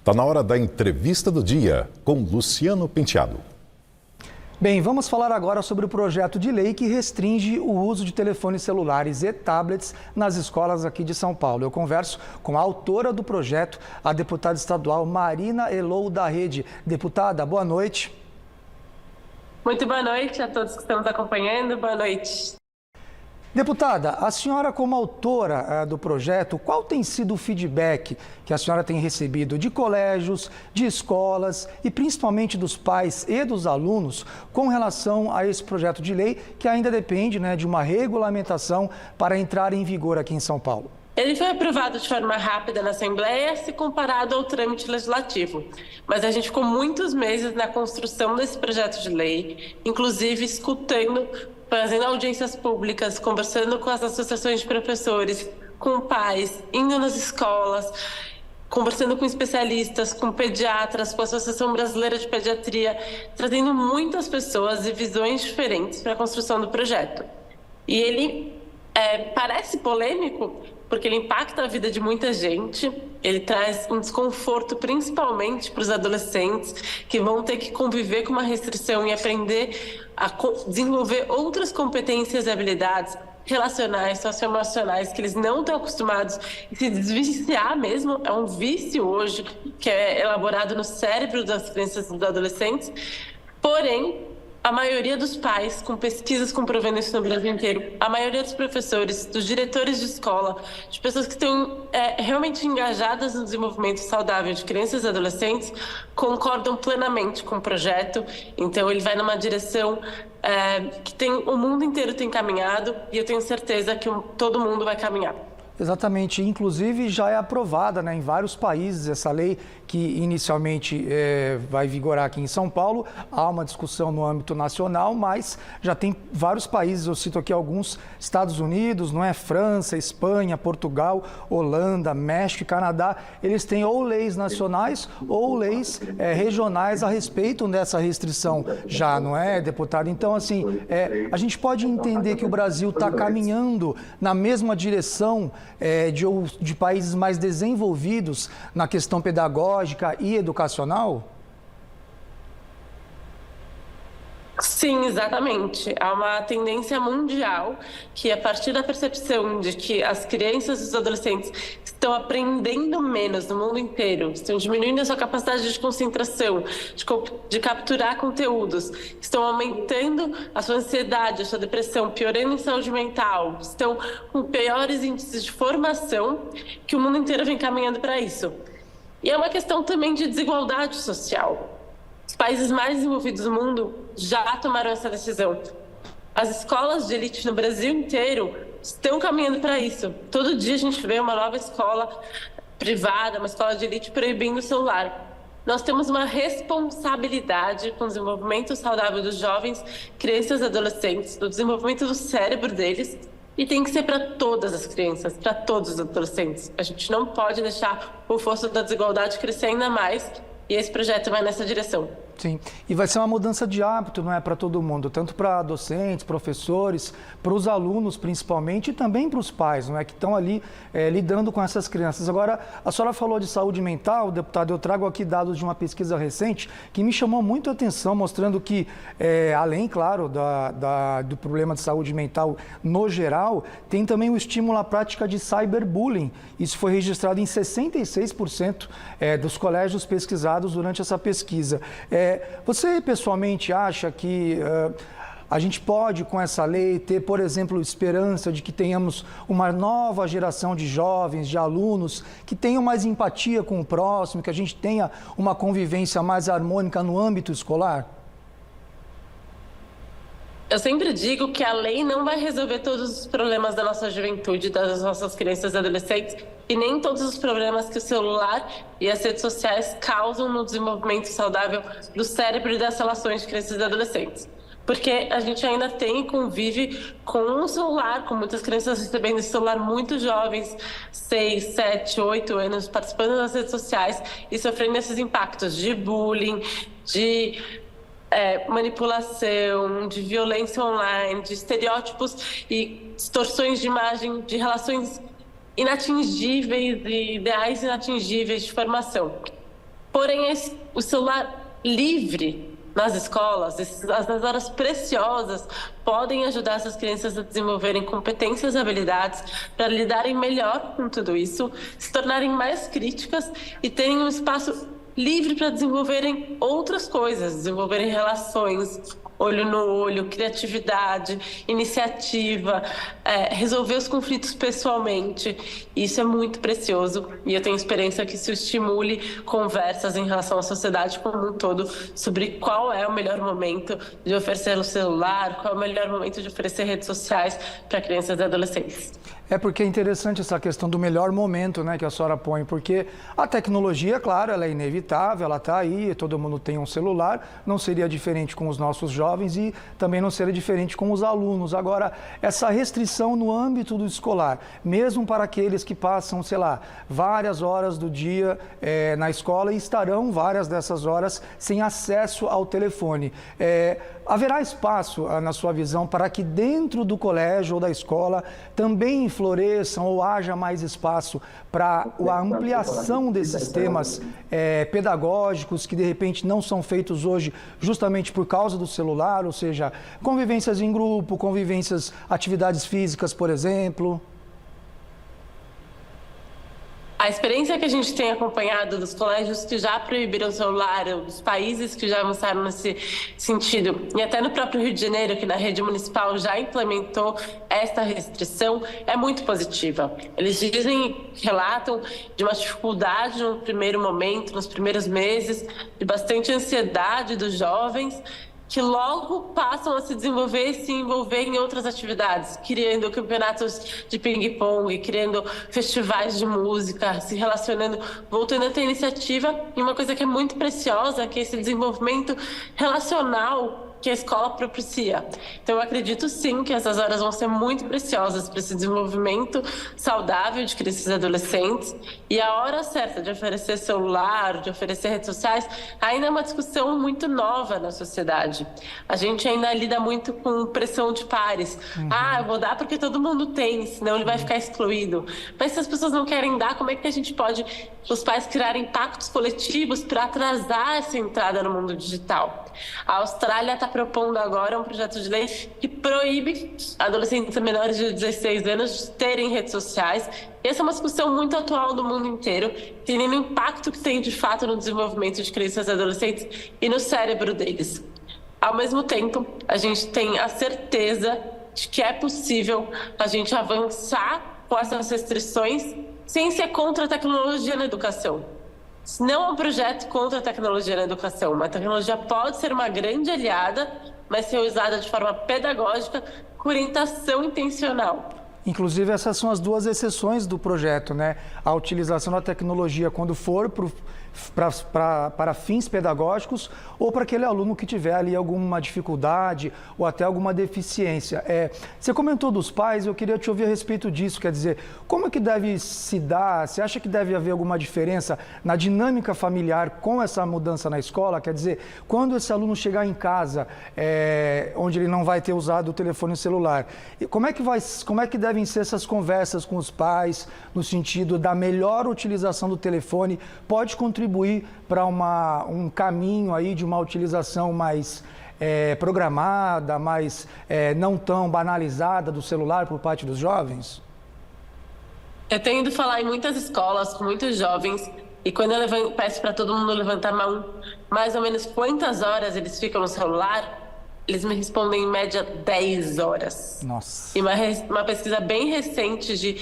Está na hora da entrevista do dia com Luciano Penteado. Bem, vamos falar agora sobre o projeto de lei que restringe o uso de telefones celulares e tablets nas escolas aqui de São Paulo. Eu converso com a autora do projeto, a deputada estadual Marina Elou da Rede. Deputada, boa noite. Muito boa noite a todos que estão nos acompanhando. Boa noite. Deputada, a senhora como autora do projeto, qual tem sido o feedback que a senhora tem recebido de colégios, de escolas e principalmente dos pais e dos alunos com relação a esse projeto de lei que ainda depende, de uma regulamentação para entrar em vigor aqui em São Paulo? Ele foi aprovado de forma rápida na Assembleia, se comparado ao trâmite legislativo. Mas a gente ficou muitos meses na construção desse projeto de lei, inclusive escutando, fazendo audiências públicas, conversando com as associações de professores, com pais, indo nas escolas, conversando com especialistas, com pediatras, com a Associação Brasileira de Pediatria, trazendo muitas pessoas e visões diferentes para a construção do projeto. E ele parece polêmico, porque ele impacta a vida de muita gente, ele traz um desconforto principalmente para os adolescentes que vão ter que conviver com uma restrição e aprender a desenvolver outras competências e habilidades relacionais, socioemocionais, que eles não estão acostumados e se desviciar mesmo, é um vício hoje que é elaborado no cérebro das crianças e dos adolescentes, porém, a maioria dos pais, com pesquisas comprovando isso no Brasil inteiro, a maioria dos professores, dos diretores de escola, de pessoas que estão realmente engajadas no desenvolvimento saudável de crianças e adolescentes, concordam plenamente com o projeto. Então, ele vai numa direção que o mundo inteiro tem caminhado e eu tenho certeza que todo mundo vai caminhar. Exatamente, inclusive já é aprovada em vários países essa lei que inicialmente vai vigorar aqui em São Paulo. Há uma discussão no âmbito nacional, mas já tem vários países, eu cito aqui alguns, Estados Unidos, França, Espanha, Portugal, Holanda, México e Canadá. Eles têm ou leis nacionais ou leis regionais a respeito dessa restrição já, não é, deputado? Então, assim, a gente pode entender que o Brasil está caminhando na mesma direção de países mais desenvolvidos na questão pedagógica e educacional? Sim, exatamente. Há uma tendência mundial que, a partir da percepção de que as crianças e os adolescentes estão aprendendo menos no mundo inteiro, estão diminuindo a sua capacidade de concentração, de capturar conteúdos, estão aumentando a sua ansiedade, a sua depressão, piorando em saúde mental, estão com piores índices de formação, que o mundo inteiro vem caminhando para isso. E é uma questão também de desigualdade social. Os países mais desenvolvidos do mundo já tomaram essa decisão. As escolas de elite no Brasil inteiro estão caminhando para isso. Todo dia a gente vê uma nova escola privada, uma escola de elite proibindo o celular. Nós temos uma responsabilidade com o desenvolvimento saudável dos jovens, crianças e adolescentes, do desenvolvimento do cérebro deles, e tem que ser para todas as crianças, para todos os adolescentes. A gente não pode deixar o fosso da desigualdade crescer ainda mais, e esse projeto vai nessa direção. Sim, e vai ser uma mudança de hábito, não é, para todo mundo, tanto para docentes, professores, para os alunos principalmente e também para os pais, não é, que estão ali lidando com essas crianças. Agora, a senhora falou de saúde mental, deputado, eu trago aqui dados de uma pesquisa recente que me chamou muito a atenção, mostrando que, além, claro, do problema de saúde mental no geral, tem também o estímulo à prática de cyberbullying. Isso foi registrado em 66% dos colégios pesquisados durante essa pesquisa. Você pessoalmente acha que a gente pode, com essa lei, ter, por exemplo, esperança de que tenhamos uma nova geração de jovens, de alunos, que tenham mais empatia com o próximo, que a gente tenha uma convivência mais harmônica no âmbito escolar? Eu sempre digo que a lei não vai resolver todos os problemas da nossa juventude, das nossas crianças e adolescentes, e nem todos os problemas que o celular e as redes sociais causam no desenvolvimento saudável do cérebro e das relações de crianças e adolescentes. Porque a gente ainda tem e convive com um celular, com muitas crianças recebendo esse celular muito jovens, 6, 7, 8 anos, participando das redes sociais e sofrendo esses impactos de bullying, de manipulação, de violência online, de estereótipos e distorções de imagem, de relações inatingíveis e ideais inatingíveis de formação. Porém, o celular livre nas escolas, as horas preciosas, podem ajudar essas crianças a desenvolverem competências e habilidades para lidarem melhor com tudo isso, se tornarem mais críticas e terem um espaço livre para desenvolverem outras coisas, desenvolverem relações, olho no olho, criatividade, iniciativa, resolver os conflitos pessoalmente. Isso é muito precioso e eu tenho esperança que isso estimule conversas em relação à sociedade como um todo sobre qual é o melhor momento de oferecer o celular, qual é o melhor momento de oferecer redes sociais para crianças e adolescentes. É porque é interessante essa questão do melhor momento, né, que a senhora põe, porque a tecnologia, claro, ela é inevitável, ela está aí, todo mundo tem um celular, não seria diferente com os nossos jovens e também não seria diferente com os alunos. Agora, essa restrição no âmbito do escolar, mesmo para aqueles que passam, sei lá, várias horas do dia na escola e estarão várias dessas horas sem acesso ao telefone. Haverá espaço, na sua visão, para que dentro do colégio ou da escola também floresçam ou haja mais espaço para a ampliação desses temas pedagógicos que de repente não são feitos hoje justamente por causa do celular, ou seja, convivências em grupo, atividades físicas, por exemplo? A experiência que a gente tem acompanhado dos colégios que já proibiram o celular, dos países que já avançaram nesse sentido, e até no próprio Rio de Janeiro, que na rede municipal já implementou esta restrição, é muito positiva. Eles relatam de uma dificuldade no primeiro momento, nos primeiros meses, de bastante ansiedade dos jovens, que logo passam a se desenvolver e se envolver em outras atividades, criando campeonatos de ping-pong, criando festivais de música, se relacionando, voltando a ter iniciativa. E uma coisa que é muito preciosa, que é esse desenvolvimento relacional que a escola propicia. Então, eu acredito sim que essas horas vão ser muito preciosas para esse desenvolvimento saudável de crianças e adolescentes. E a hora certa de oferecer celular, de oferecer redes sociais, ainda é uma discussão muito nova na sociedade. A gente ainda lida muito com pressão de pares. Eu vou dar porque todo mundo tem, senão ele vai ficar excluído. Mas se as pessoas não querem dar, como é que a gente pode, os pais, criar impactos coletivos para atrasar essa entrada no mundo digital? A Austrália está propondo agora um projeto de lei que proíbe adolescentes menores de 16 anos de terem redes sociais. Essa é uma discussão muito atual do mundo inteiro, tendo o impacto que tem de fato no desenvolvimento de crianças e adolescentes e no cérebro deles. Ao mesmo tempo, a gente tem a certeza de que é possível a gente avançar com essas restrições sem ser contra a tecnologia na educação. Não é um projeto contra a tecnologia na educação. A tecnologia pode ser uma grande aliada, mas ser usada de forma pedagógica, com orientação intencional. Inclusive, essas são as duas exceções do projeto, né? A utilização da tecnologia quando for para fins pedagógicos ou para aquele aluno que tiver ali alguma dificuldade ou até alguma deficiência. Você comentou dos pais, eu queria te ouvir a respeito disso, quer dizer, como é que deve se dar, você acha que deve haver alguma diferença na dinâmica familiar com essa mudança na escola? Quer dizer, quando esse aluno chegar em casa, onde ele não vai ter usado o telefone celular, como é que devem ser essas conversas com os pais, no sentido da melhor utilização do telefone, pode contribuir para um caminho aí de uma utilização mais programada, mais não tão banalizada do celular por parte dos jovens? Eu tenho ido falar em muitas escolas com muitos jovens e quando eu peço para todo mundo levantar a mão, mais ou menos quantas horas eles ficam no celular, eles me respondem em média 10 horas. Nossa. E uma pesquisa bem recente de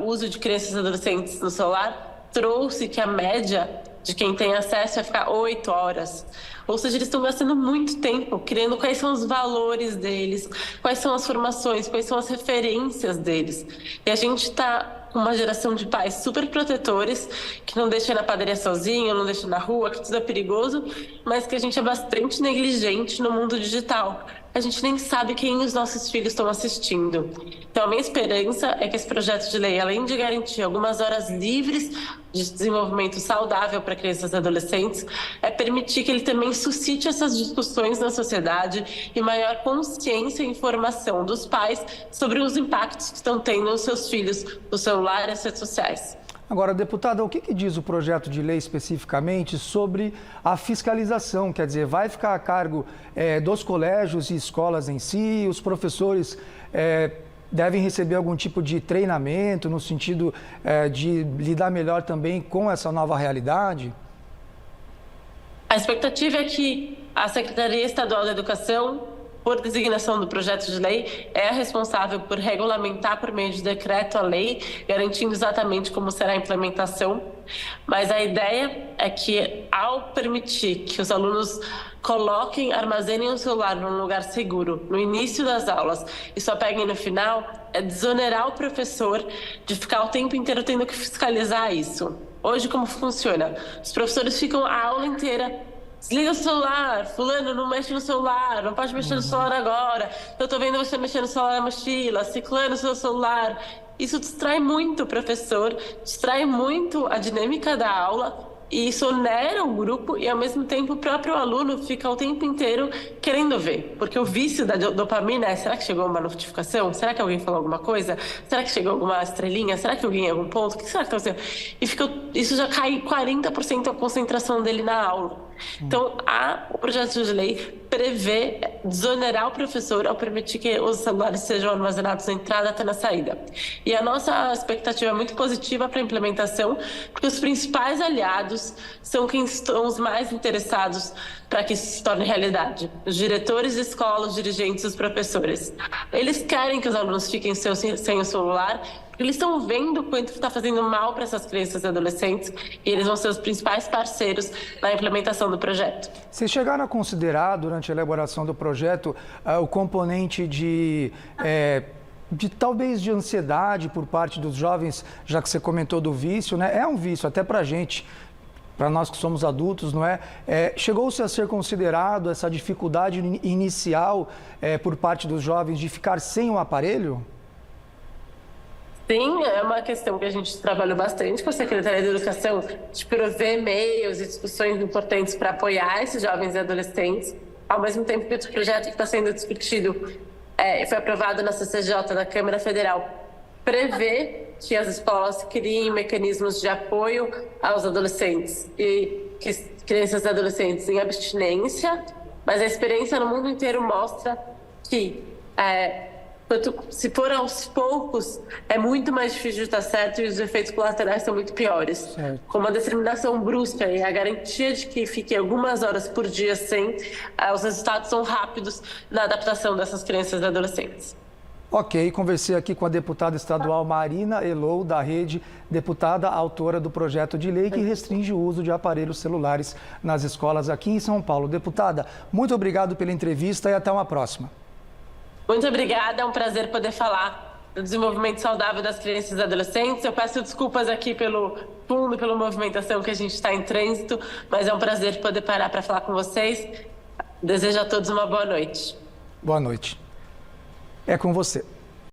uso de crianças e adolescentes no celular trouxe que a média de quem tem acesso vai ficar 8 horas. Ou seja, eles estão gastando muito tempo criando quais são os valores deles, quais são as formações, quais são as referências deles. E a gente está com uma geração de pais super protetores, que não deixam na padaria sozinho, não deixam na rua, que tudo é perigoso, mas que a gente é bastante negligente no mundo digital. A gente nem sabe quem os nossos filhos estão assistindo. Então, a minha esperança é que esse projeto de lei, além de garantir algumas horas livres de desenvolvimento saudável para crianças e adolescentes, é permitir que ele também suscite essas discussões na sociedade e maior consciência e informação dos pais sobre os impactos que estão tendo nos seus filhos no celular e nas redes sociais. Agora, deputada, o que diz o projeto de lei especificamente sobre a fiscalização? Quer dizer, vai ficar a cargo dos colégios e escolas em si? Os professores devem receber algum tipo de treinamento no sentido de lidar melhor também com essa nova realidade? A expectativa é que a Secretaria Estadual da Educação, por designação do projeto de lei, é a responsável por regulamentar por meio de decreto a lei, garantindo exatamente como será a implementação. Mas a ideia é que, ao permitir que os alunos armazenem o celular num lugar seguro no início das aulas e só peguem no final, é desonerar o professor de ficar o tempo inteiro tendo que fiscalizar isso. Hoje, como funciona? Os professores ficam a aula inteira: desliga o celular, fulano, não mexe no celular, não pode mexer no celular agora, eu tô vendo você mexer no celular na mochila, ciclando o seu celular. Isso distrai muito o professor, distrai muito a dinâmica da aula, e isso onera o grupo e, ao mesmo tempo, o próprio aluno fica o tempo inteiro querendo ver. Porque o vício da dopamina é: será que chegou uma notificação? Será que alguém falou alguma coisa? Será que chegou alguma estrelinha? Será que alguém em algum ponto? O que será que está acontecendo? E isso já cai 40% a concentração dele na aula. Então, o projeto de lei prevê desonerar o professor ao permitir que os celulares sejam armazenados na entrada até na saída. E a nossa expectativa é muito positiva para a implementação, porque os principais aliados são quem estão os mais interessados para que isso se torne realidade: os diretores de escola, os dirigentes, os professores. Eles querem que os alunos fiquem sem o celular, porque eles estão vendo quanto está fazendo mal para essas crianças e adolescentes, e eles vão ser os principais parceiros na implementação do projeto. Vocês chegaram a considerar, durante a elaboração do projeto, o componente de talvez de ansiedade por parte dos jovens, já que você comentou do vício, né? É um vício até para a gente, para nós que somos adultos, não é? Chegou-se a ser considerado essa dificuldade inicial por parte dos jovens de ficar sem o aparelho? Sim, é uma questão que a gente trabalhou bastante com a Secretaria de Educação, de prover meios e discussões importantes para apoiar esses jovens e adolescentes, ao mesmo tempo que o projeto que está sendo discutido foi aprovado na CCJ, na Câmara Federal, prevê que as escolas criem mecanismos de apoio aos adolescentes e crianças e adolescentes em abstinência, mas a experiência no mundo inteiro mostra que se for aos poucos, é muito mais difícil de estar certo e os efeitos colaterais são muito piores. Certo. Com uma determinação brusca e a garantia de que fique algumas horas por dia sem, os resultados são rápidos na adaptação dessas crianças e adolescentes. Ok, conversei aqui com a deputada estadual Marina Elou, da Rede, deputada autora do projeto de lei que restringe o uso de aparelhos celulares nas escolas aqui em São Paulo. Deputada, muito obrigado pela entrevista e até uma próxima. Muito obrigada, é um prazer poder falar do desenvolvimento saudável das crianças e adolescentes. Eu peço desculpas aqui pelo fundo, pela movimentação que a gente está em trânsito, mas é um prazer poder parar para falar com vocês. Desejo a todos uma boa noite. Boa noite. É com você.